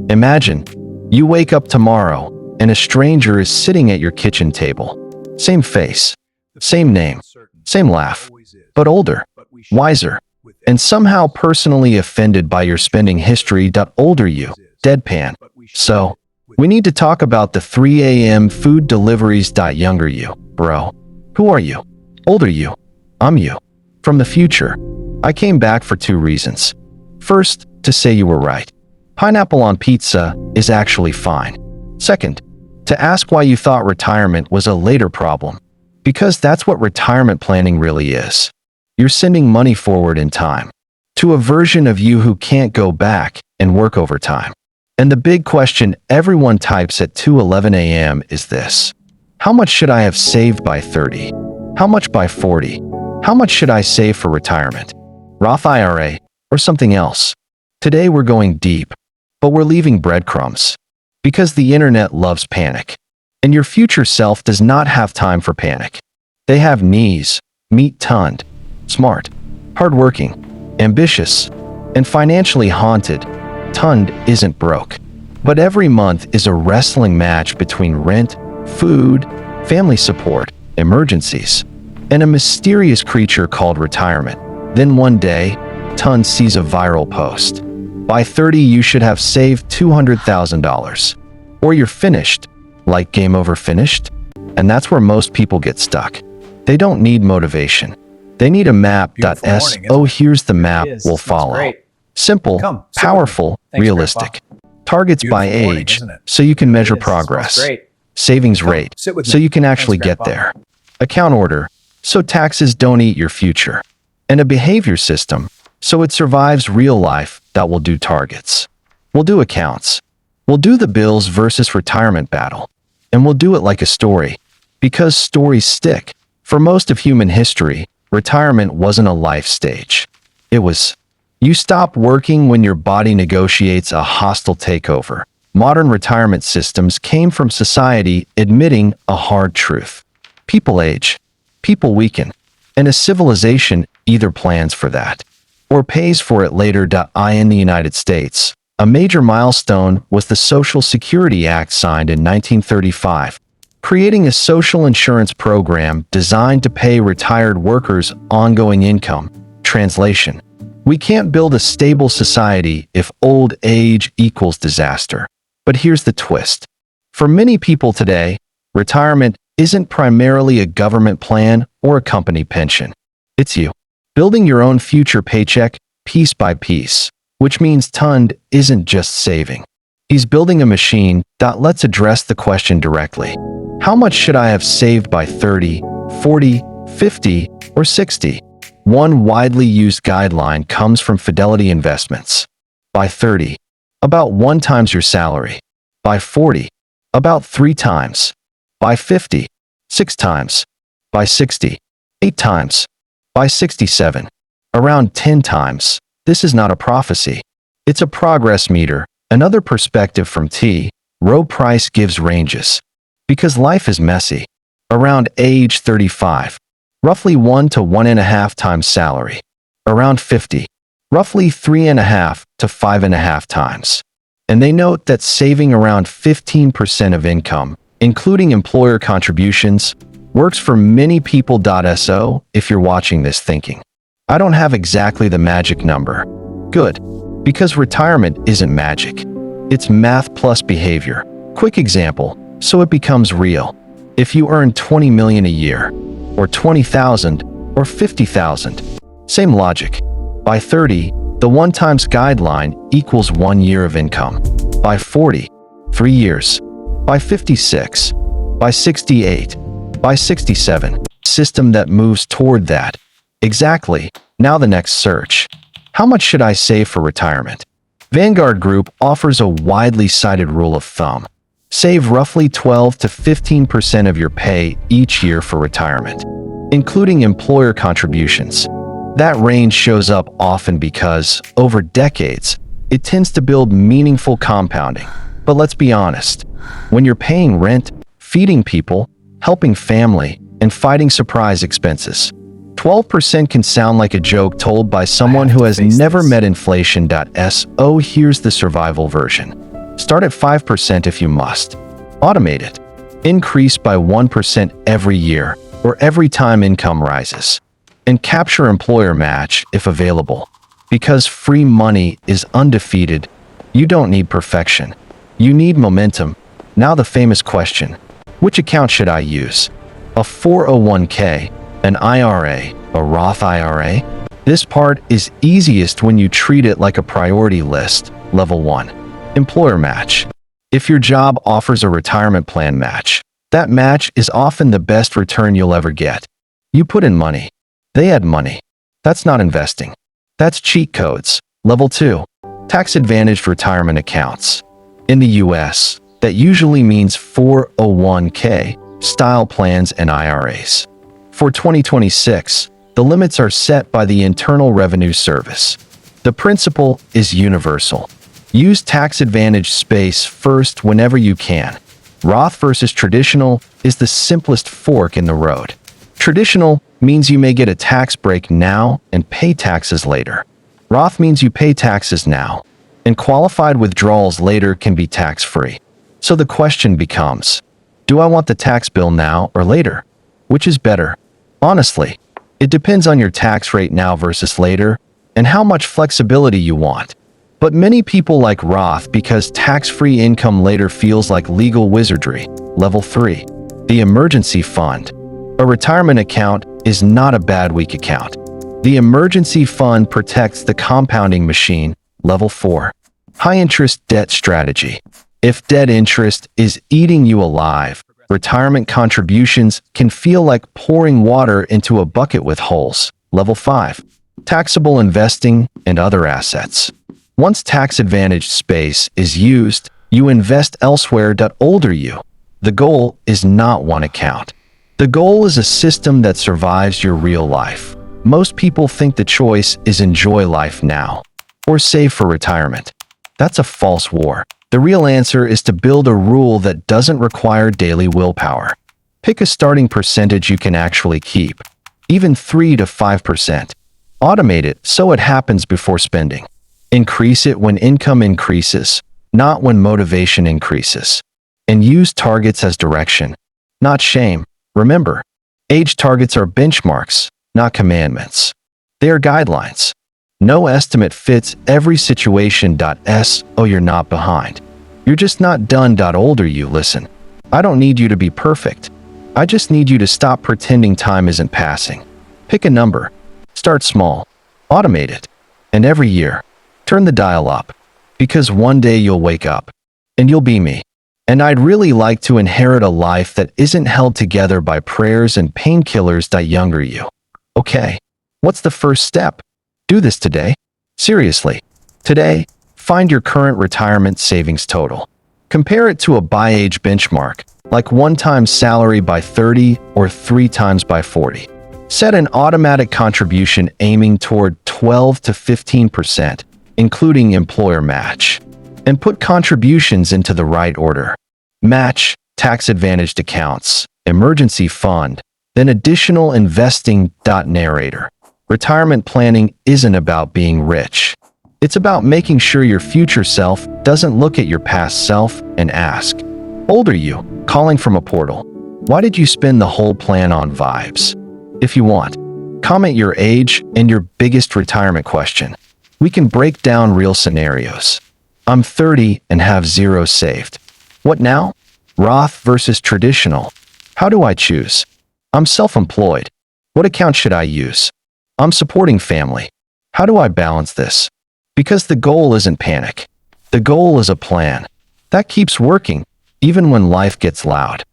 Imagine, you wake up tomorrow and a stranger is sitting at your kitchen table. Same face, same name, same laugh, but older, wiser, and somehow personally offended by your spending history. Older you, deadpan. So, we need to talk about the 3 a.m. food deliveries. Younger you, bro. Who are you? Older you. I'm you. From the future. I came back for 2 reasons. First, to say you were right. Pineapple on pizza is actually fine. Second, to ask why you thought retirement was a later problem. Because that's what retirement planning really is. You're sending money forward in time to a version of you who can't go back and work overtime. And the big question everyone types at 2:11 a.m. is this. How much should I have saved by 30? How much by 40? How much should I save for retirement? Roth IRA or something else? Today we're going deep, but we're leaving breadcrumbs. Because the internet loves panic. And your future self does not have time for panic. They have knees, meet Tund, smart, hardworking, ambitious, and financially haunted. Tund isn't broke. But every month is a wrestling match between rent, food, family support, emergencies, and a mysterious creature called retirement. Then one day, Tund sees a viral post. By 30, you should have saved $200,000. Or you're finished. Like game over finished? And that's where most people get stuck. They don't need motivation. They need a map. So here's the map we'll follow. Simple, powerful, realistic. Targets by age, so you can measure progress. Savings rate, so you can actually get there. Account order, so taxes don't eat your future. And a behavior system, so it survives real life. That will do targets. We'll do accounts. We'll do the bills versus retirement battle. And we'll do it like a story. Because stories stick. For most of human history, retirement wasn't a life stage. It was, you stop working when your body negotiates a hostile takeover. Modern retirement systems came from society admitting a hard truth. People age, people weaken, and a civilization either plans for that or pays for it later. In the United States, a major milestone was the Social Security Act signed in 1935, creating a social insurance program designed to pay retired workers ongoing income. Translation: we can't build a stable society if old age equals disaster. But here's the twist. For many people today, retirement isn't primarily a government plan or a company pension. It's you, building your own future paycheck piece by piece, which means Tund isn't just saving. He's building a machine. Let's address the question directly. How much should I have saved by 30, 40, 50, or 60? One widely used guideline comes from Fidelity Investments. By 30, about 1 times your salary. By 40, about 3 times. By 50, 6 times. By 60, 8 times. By 67, around 10 times. This is not a prophecy. It's a progress meter. Another perspective from T. Rowe Price gives ranges. Because life is messy. Around age 35, roughly 1 to 1.5 times salary. Around 50, roughly 3.5 to 5.5 times. And they note that saving around 15% of income, including employer contributions, works for many people. So, if you're watching this thinking, I don't have exactly the magic number. Good. Because retirement isn't magic. It's math plus behavior. Quick example, so it becomes real. If you earn $20 million a year, or $20,000, or $50,000, same logic. By 30, the 1 times guideline equals 1 year of income. By 40, 3 years. By 56, by 68, by 67. System that moves toward that. Exactly. Now the next search. How much should I save for retirement? Vanguard Group offers a widely cited rule of thumb. Save roughly 12 to 15% of your pay each year for retirement, including employer contributions. That range shows up often because, over decades, it tends to build meaningful compounding. But let's be honest, when you're paying rent, feeding people, helping family, and fighting surprise expenses, 12% can sound like a joke told by someone who has never met inflation. So here's the survival version. Start at 5% if you must. Automate it. Increase by 1% every year or every time income rises. And capture employer match if available. Because free money is undefeated, you don't need perfection. You need momentum. Now the famous question, which account should I use? A 401k, an IRA, a Roth IRA? This part is easiest when you treat it like a priority list. Level 1. Employer match. If your job offers a retirement plan match, that match is often the best return you'll ever get. You put in money. They add money. That's not investing. That's cheat codes. Level 2. Tax-advantaged retirement accounts. In the US, that usually means 401k style plans and IRAs. For 2026, the limits are set by the Internal Revenue Service. The principle is universal. Use tax-advantaged space first whenever you can. Roth versus traditional is the simplest fork in the road. Traditional means you may get a tax break now and pay taxes later. Roth means you pay taxes now, and qualified withdrawals later can be tax-free. So the question becomes, do I want the tax bill now or later? Which is better? Honestly, it depends on your tax rate now versus later and how much flexibility you want. But many people like Roth because tax-free income later feels like legal wizardry. Level 3. The emergency fund. A retirement account is not a bad week account. The emergency fund protects the compounding machine. Level 4. High-interest debt strategy. If debt interest is eating you alive, retirement contributions can feel like pouring water into a bucket with holes. Level 5. Taxable investing and other assets. Once tax-advantaged space is used, you invest elsewhere. Older you. The goal is not one account. The goal is a system that survives your real life. Most people think the choice is enjoy life now or save for retirement. That's a false war. The real answer is to build a rule that doesn't require daily willpower. Pick a starting percentage you can actually keep, even 3 to 5%. Automate it so it happens before spending. Increase it when income increases, not when motivation increases. And use targets as direction, not shame. Remember, age targets are benchmarks, not commandments. They are guidelines. No estimate fits every situation. Oh, you're not behind. You're just not done. Older you, listen. I don't need you to be perfect. I just need you to stop pretending time isn't passing. Pick a number. Start small. Automate it. And every year, turn the dial up. Because one day you'll wake up. And you'll be me. And I'd really like to inherit a life that isn't held together by prayers and painkillers. Younger you. Okay. What's the first step? Do this today. Seriously. Today, find your current retirement savings total. Compare it to a by-age benchmark, like 1 times salary by 30 or 3 times by 40. Set an automatic contribution aiming toward 12 to 15%, including employer match. And put contributions into the right order. Match, tax-advantaged accounts, emergency fund, then additional investing. Narrator. Retirement planning isn't about being rich. It's about making sure your future self doesn't look at your past self and ask, older you, calling from a portal, why did you spend the whole plan on vibes? If you want, comment your age and your biggest retirement question. We can break down real scenarios. I'm 30 and have 0 saved. What now? Roth versus traditional. How do I choose? I'm self-employed. What account should I use? I'm supporting family. How do I balance this? Because the goal isn't panic. The goal is a plan that keeps working even when life gets loud.